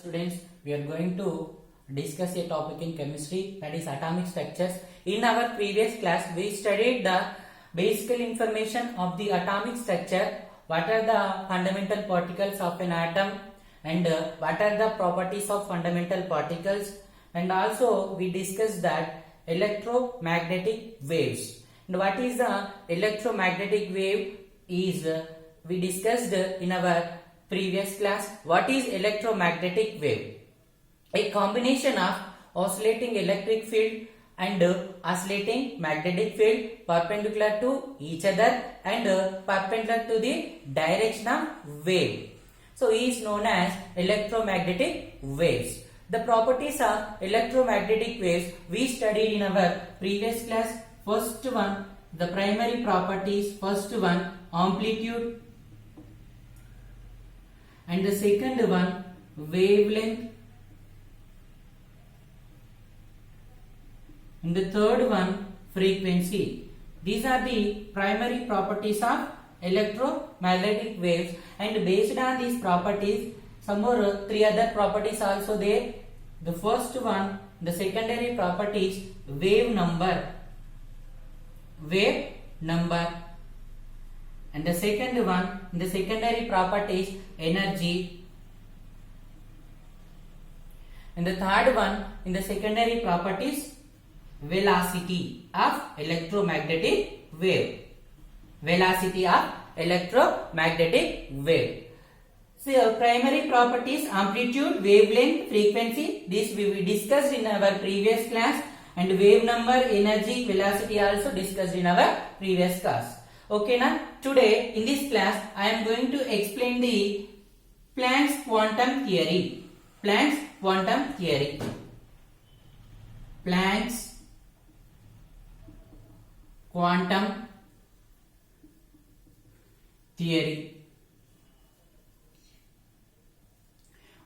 Students, we are going to discuss a topic in chemistry, that is atomic structures. In our previous class, we studied the basic information of the atomic structure, what are the fundamental particles of an atom, and what are the properties of fundamental particles, and also we discussed that electromagnetic waves. And what is the electromagnetic wave is we discussed in our previous class. What is electromagnetic wave? A combination of oscillating electric field and oscillating magnetic field perpendicular to each other and perpendicular to the direction of wave. So is known as electromagnetic waves. The properties of electromagnetic waves we studied in our previous class. First one, the primary properties. First one, amplitude, and the second one, wavelength, and the third one, frequency. These are the primary properties of electromagnetic waves, and based on these properties some more three other properties also there. The first one, the secondary properties, wave number, and the second one, the secondary properties, energy, and the third one, in the secondary properties, velocity of electromagnetic wave. Velocity of electromagnetic wave. So primary properties, amplitude, wavelength, frequency, this we discussed in our previous class, and wave number, energy, velocity also discussed in our previous class. Okay, now today in this class I am going to explain the Planck's quantum theory. Planck's quantum theory. Planck's quantum theory.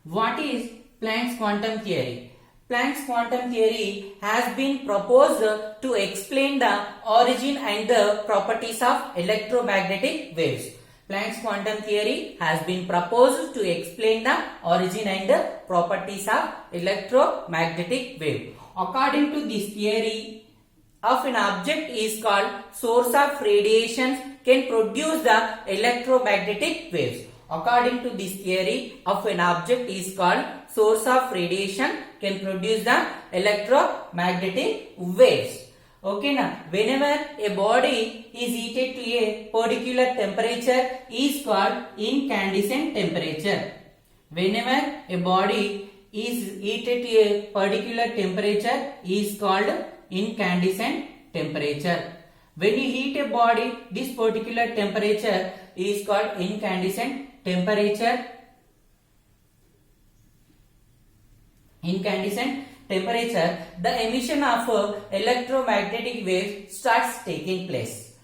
What is Planck's quantum theory? Planck's quantum theory has been proposed to explain the origin and the properties of electromagnetic waves. Planck's quantum theory has been proposed to explain the origin and the properties of electromagnetic wave. According to this theory, of an object is called source of radiations can produce the electromagnetic waves. According to this theory, of an object is called source of radiation can produce the electromagnetic waves. Okay, now whenever a body is heated to a particular temperature is called incandescent temperature. Whenever a body is heated to a particular temperature is called incandescent temperature. When you heat a body, this particular temperature is called incandescent temperature. Incandescent temperature, the emission of electromagnetic waves starts taking place.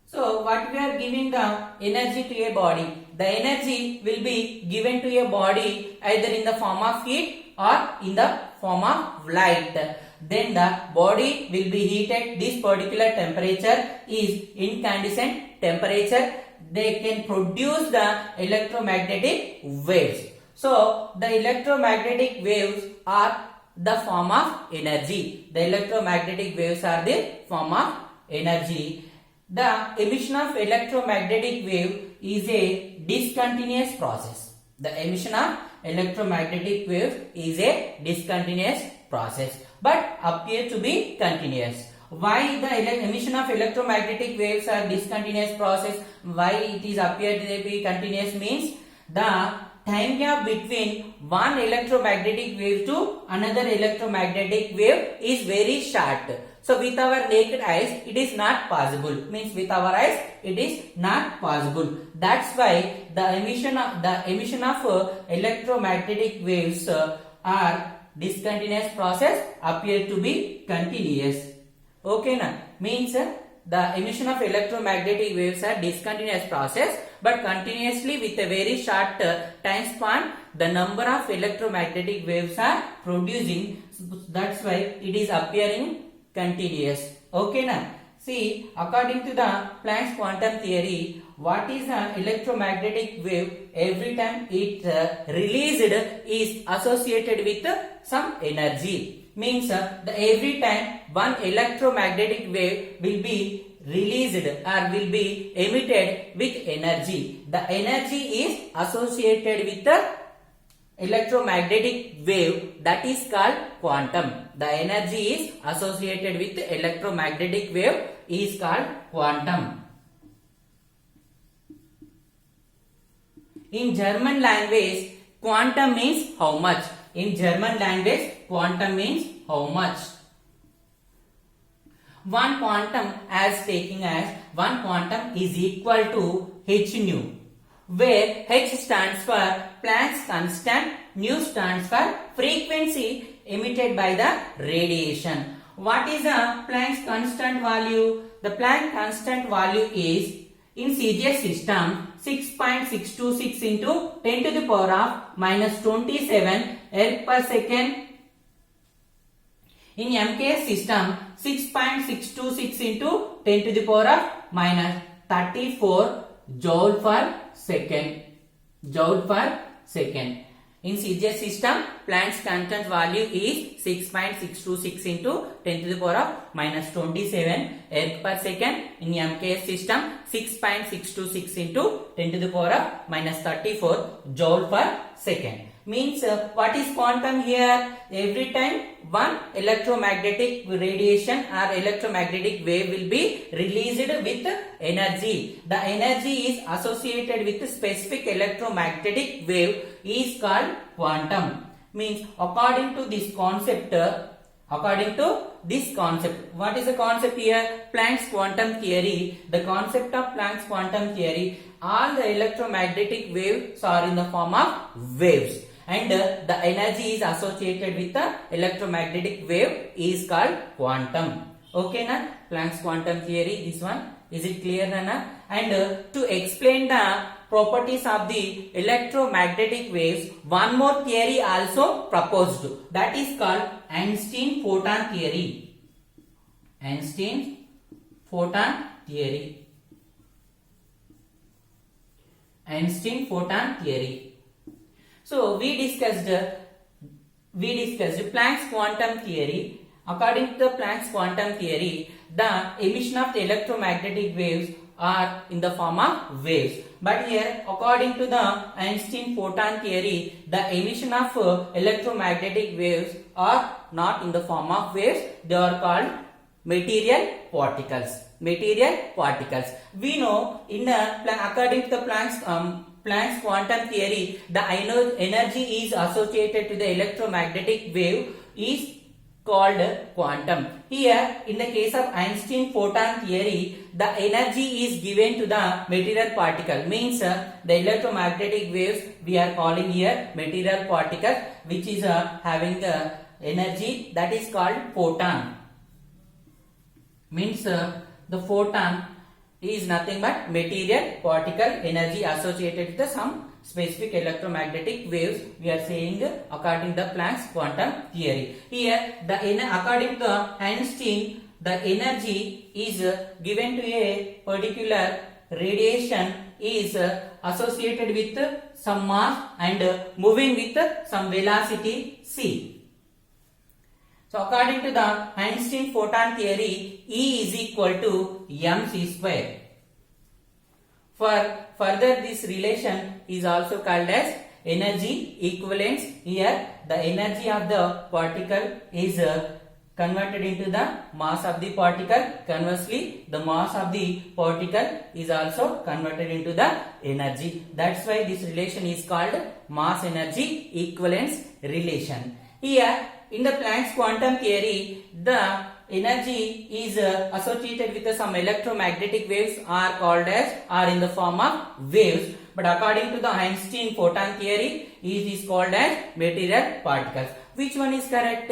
So what we are giving the energy to a body, the energy will be given to a body either in the form of heat or in the form of light. Then the body will be heated. This particular temperature is incandescent temperature. They can produce the electromagnetic waves. So the electromagnetic waves are the form of energy. The electromagnetic waves are the form of energy. The emission of electromagnetic wave is a discontinuous process. The emission of electromagnetic wave is a discontinuous process, but appear to be continuous. Why the emission of electromagnetic waves are discontinuous process? Why it is appear to be continuous means the time gap between one electromagnetic wave to another electromagnetic wave is very short. So with our naked eyes it is not possible. Means with our eyes it is not possible. That's why the emission of electromagnetic waves are discontinuous process appear to be continuous. Okay, na means the emission of electromagnetic waves are discontinuous process, but continuously with a very short time span the number of electromagnetic waves are producing. That's why it is appearing continuous. Okay, na see, according to the Planck's quantum theory, what is an electromagnetic wave? Every time it released is associated with some energy. Means every time one electromagnetic wave will be released or will be emitted with energy. The energy is associated with the electromagnetic wave, that is called quantum. The energy is associated with the electromagnetic wave is called quantum. In German language, quantum means how much. In German language, quantum means how much. One quantum as taking as one quantum is equal to h nu, where h stands for Planck's constant, nu stands for frequency emitted by the radiation. What is a Planck's constant value? The Planck constant value is in CGS system 6.626 into 10 to the power of minus 27 erg per second. In MKS system 6.626 into 10 to the power of minus 34 joule per second. Joule per second. In CGS system, Planck's constant value is 6.626 into 10 to the power of minus 27 erg per second. In MKS system, 6.626 into 10 to the power of minus 34 joule per second. Means what is quantum here? Every time one electromagnetic radiation or electromagnetic wave will be released with energy. The energy is associated with specific electromagnetic wave is called quantum. Means according to this concept, what is the concept here? Planck's quantum theory. The concept of Planck's quantum theory, all the electromagnetic waves are in the form of waves. And the energy is associated with the electromagnetic wave is called quantum. Okay na? Planck's quantum theory, this one. Is it clear na? And to explain the properties of the electromagnetic waves, one more theory also proposed. That is called Einstein photon theory. Einstein photon theory. Einstein photon theory. So we discussed Planck's quantum theory. According to the Planck's quantum theory, the emission of the electromagnetic waves are in the form of waves. But here, according to the Einstein photon theory, the emission of electromagnetic waves are not in the form of waves. They are called material particles. Material particles. We know according to the Planck's quantum theory, the energy is associated to the electromagnetic wave is called quantum. Here, in the case of Einstein photon theory, the energy is given to the material particle. Means the electromagnetic waves we are calling here material particles, which is having the energy that is called photon. Means the photon is nothing but material particle energy associated with some specific electromagnetic waves we are saying according to Planck's quantum theory. Here according to Einstein, the energy is given to a particular radiation is associated with some mass and moving with some velocity c. So according to the Einstein photon theory, E is equal to mc square. For further, this relation is also called as energy equivalence. Here the energy of the particle is converted into the mass of the particle. Conversely, the mass of the particle is also converted into the energy. That's why this relation is called mass energy equivalence relation. Here in the Planck's quantum theory, the energy is associated with some electromagnetic waves are called as are in the form of waves. But according to the Einstein photon theory, it is called as material particles. Which one is correct?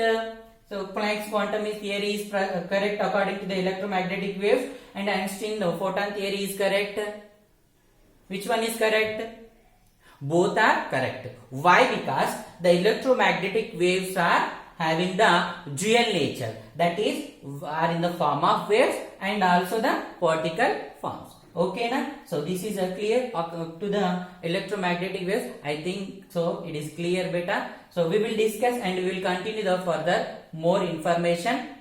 So Planck's quantum theory is correct according to the electromagnetic waves, and Einstein photon theory is correct. Which one is correct? Both are correct. Why? Because the electromagnetic waves are having the dual nature, that is are in the form of waves and also the particle forms. Okay, na? So this is a clear to the electromagnetic waves. I think so. It is clear, beta. So we will discuss and we will continue the further more information